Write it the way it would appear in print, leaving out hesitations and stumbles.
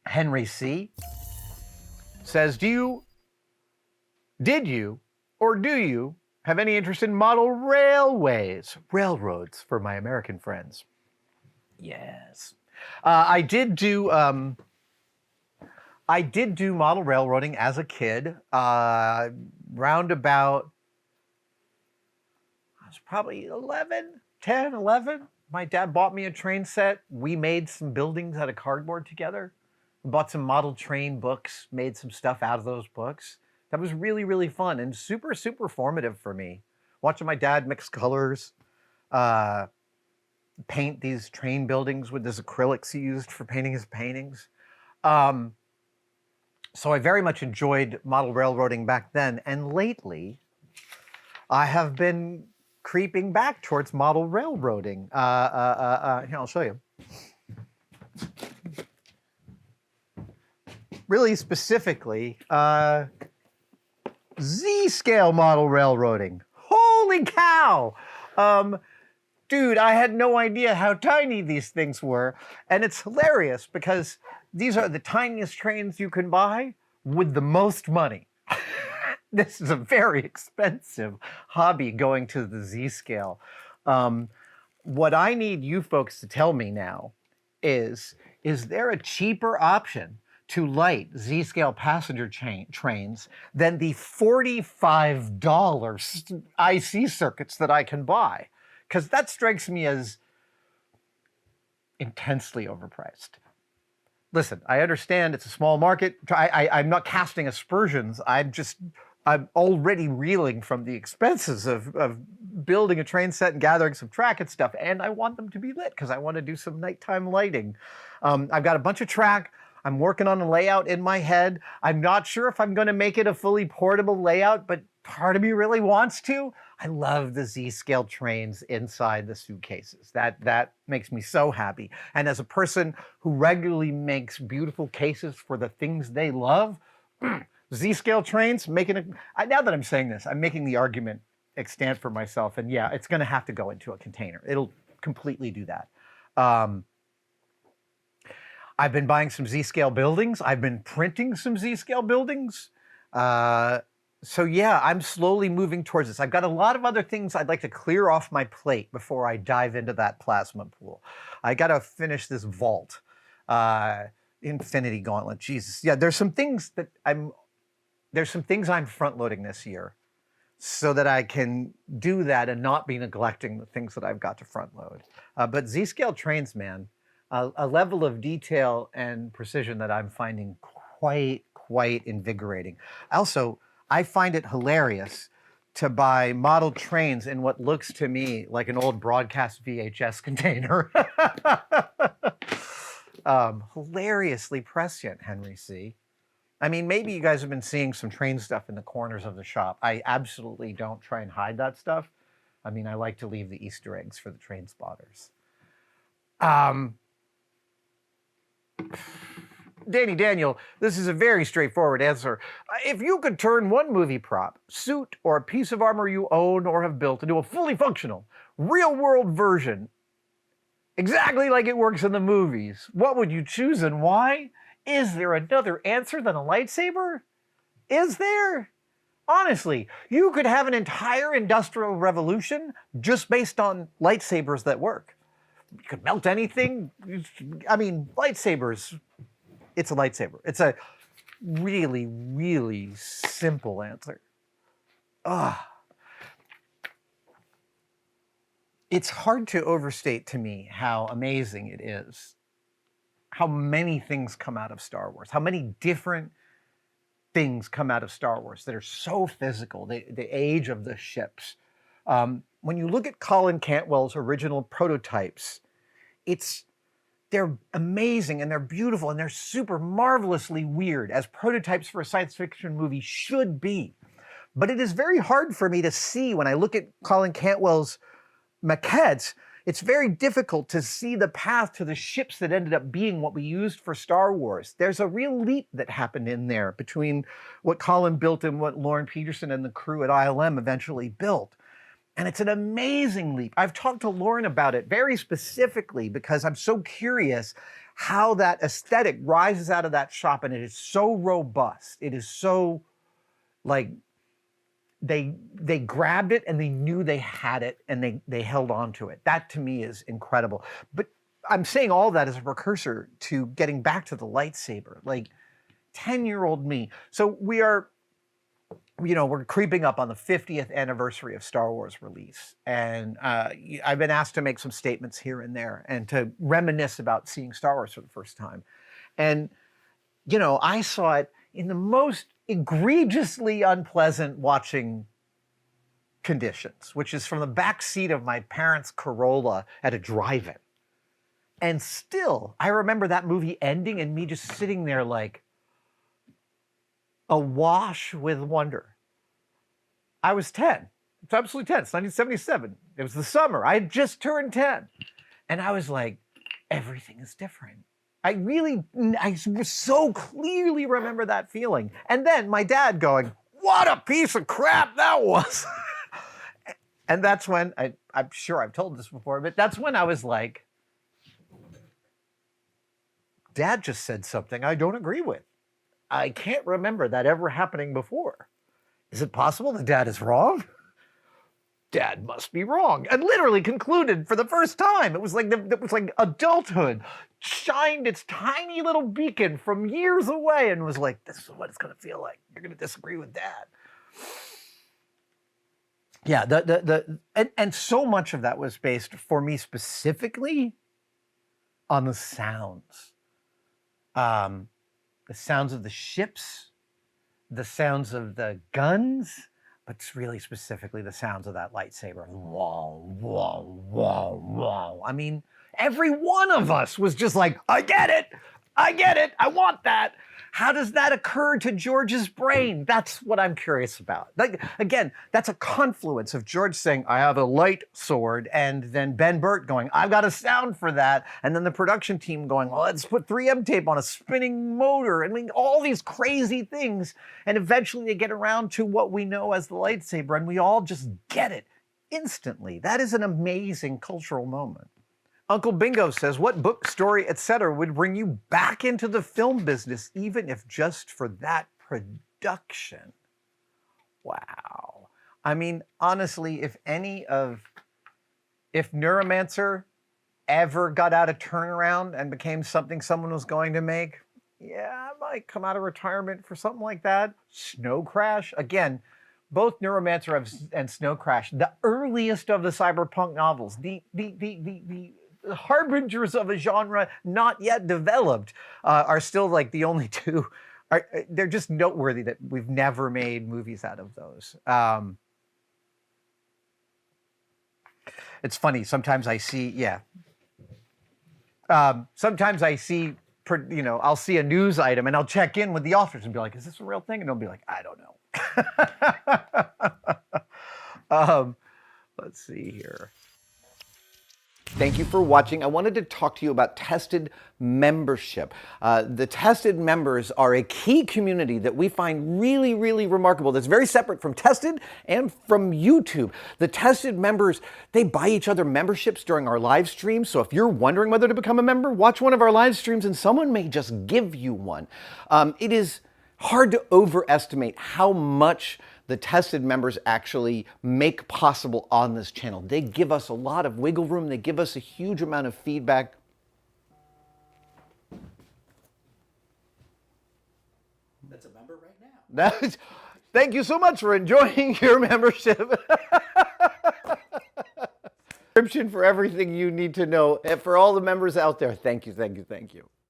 Henry C. says, did you, or do you have any interest in model railways? Railroads for my American friends. Yes. I did do model railroading as a kid, round about, I was probably 10, 11. My dad bought me a train set. We made some buildings out of cardboard together. We bought some model train books, made some stuff out of those books. That was really, really fun and super, super formative for me. Watching my dad mix colors, paint these train buildings with this acrylics he used for painting his paintings. So I very much enjoyed model railroading back then. And lately, I have been creeping back towards model railroading. Here, I'll show you. Really specifically, Z-scale model railroading. Holy cow! Dude, I had no idea how tiny these things were. And it's hilarious because these are the tiniest trains you can buy with the most money. This is a very expensive hobby, going to the Z-scale. What I need you folks to tell me now is there a cheaper option to light Z-scale passenger trains than the $45 IC circuits that I can buy? Because that strikes me as intensely overpriced. Listen, I understand it's a small market. I'm not casting aspersions. I'm already reeling from the expenses of building a train set and gathering some track and stuff. And I want them to be lit because I want to do some nighttime lighting. I've got a bunch of track. I'm working on a layout in my head. I'm not sure if I'm going to make it a fully portable layout, but part of me really wants to. I love the Z-scale trains inside the suitcases. That makes me so happy. And as a person who regularly makes beautiful cases for the things they love, Z-scale trains, now that I'm saying this, I'm making the argument extant for myself. And yeah, it's going to have to go into a container. It'll completely do that. I've been buying some Z-scale buildings. I've been printing some Z-scale buildings. So yeah, I'm slowly moving towards this. I've got a lot of other things I'd like to clear off my plate before I dive into that plasma pool. I got to finish this vault, Infinity Gauntlet. Jesus, yeah. There's some things I'm front loading this year, so that I can do that and not be neglecting the things that I've got to front load. But Z-scale trains, man, a level of detail and precision that I'm finding quite invigorating. Also, I find it hilarious to buy model trains in what looks to me like an old broadcast VHS container. Hilariously prescient, Henry C. I mean, maybe you guys have been seeing some train stuff in the corners of the shop. I absolutely don't try and hide that stuff. I mean, I like to leave the Easter eggs for the train spotters. Danny Daniel, this is a very straightforward answer. If you could turn one movie prop, suit, or a piece of armor you own or have built into a fully functional, real-world version, exactly like it works in the movies, what would you choose and why? Is there another answer than a lightsaber? Is there? Honestly, you could have an entire industrial revolution just based on lightsabers that work. You could melt anything. I mean, lightsabers, it's a lightsaber. It's a really, really simple answer. It's hard to overstate to me how amazing it is, how many things come out of Star Wars, how many different things come out of Star Wars that are so physical, the age of the ships. When you look at Colin Cantwell's original prototypes, they're amazing and they're beautiful and they're super marvelously weird, as prototypes for a science fiction movie should be. But it is very hard for me to see when I look at Colin Cantwell's maquettes. It's very difficult to see the path to the ships that ended up being what we used for Star Wars. There's a real leap that happened in there between what Colin built and what Lauren Peterson and the crew at ILM eventually built. And it's an amazing leap. I've talked to Lauren about it very specifically because I'm so curious how that aesthetic rises out of that shop, and it is so robust. It is so like they grabbed it and they knew they had it and they held on to it. That to me is incredible. But I'm saying all that as a precursor to getting back to the lightsaber, like 10-year-old me. So we are, we're creeping up on the 50th anniversary of Star Wars release. And I've been asked to make some statements here and there and to reminisce about seeing Star Wars for the first time. And, I saw it in the most egregiously unpleasant watching conditions, which is from the back seat of my parents' Corolla at a drive-in. And still, I remember that movie ending and me just sitting there like awash with wonder. I was 10. It's absolutely 10. It's 1977. It was the summer. I had just turned 10. And I was like, everything is different. I so clearly remember that feeling. And then my dad going, what a piece of crap that was. And that's when, I'm sure I've told this before, but that's when I was like, Dad just said something I don't agree with. I can't remember that ever happening before. Is it possible that Dad is wrong? Dad must be wrong. And literally concluded for the first time. It was like adulthood shined its tiny little beacon from years away and was like, this is what it's going to feel like. You're going to disagree with Dad. Yeah, and so much of that was based for me specifically on the sounds. The sounds of the ships, the sounds of the guns, but really specifically the sounds of that lightsaber. Whoa, whoa, whoa, whoa. I mean, every one of us was just like, I get it, I want that. How does that occur to George's brain? That's what I'm curious about. Like, again, that's a confluence of George saying, I have a light sword, and then Ben Burt going, I've got a sound for that, and then the production team going, well, let's put 3M tape on a spinning motor, I mean, all these crazy things, and eventually they get around to what we know as the lightsaber, and we all just get it instantly. That is an amazing cultural moment. Uncle Bingo says, what book, story, etc. would bring you back into the film business, even if just for that production? Wow. I mean, honestly, if Neuromancer ever got out of turnaround and became something someone was going to make, yeah, I might come out of retirement for something like that. Snow Crash, again, both Neuromancer and Snow Crash, the earliest of the cyberpunk novels, the harbingers of a genre not yet developed, are still like the only two. They're just noteworthy that we've never made movies out of those. It's funny. Sometimes I see, sometimes I see, I'll see a news item and I'll check in with the authors and be like, is this a real thing? And they'll be like, I don't know. Let's see here. Thank you for watching. I wanted to talk to you about Tested membership. The Tested members are a key community that we find really, really remarkable. That's very separate from Tested and from YouTube. The Tested members, they buy each other memberships during our live streams. So if you're wondering whether to become a member, watch one of our live streams and someone may just give you one. It is hard to overestimate how much the Tested members actually make possible on this channel. They give us a lot of wiggle room. They give us a huge amount of feedback. That's a member right now. Thank you so much for enjoying your membership. Description for everything you need to know. And for all the members out there, thank you, thank you, thank you.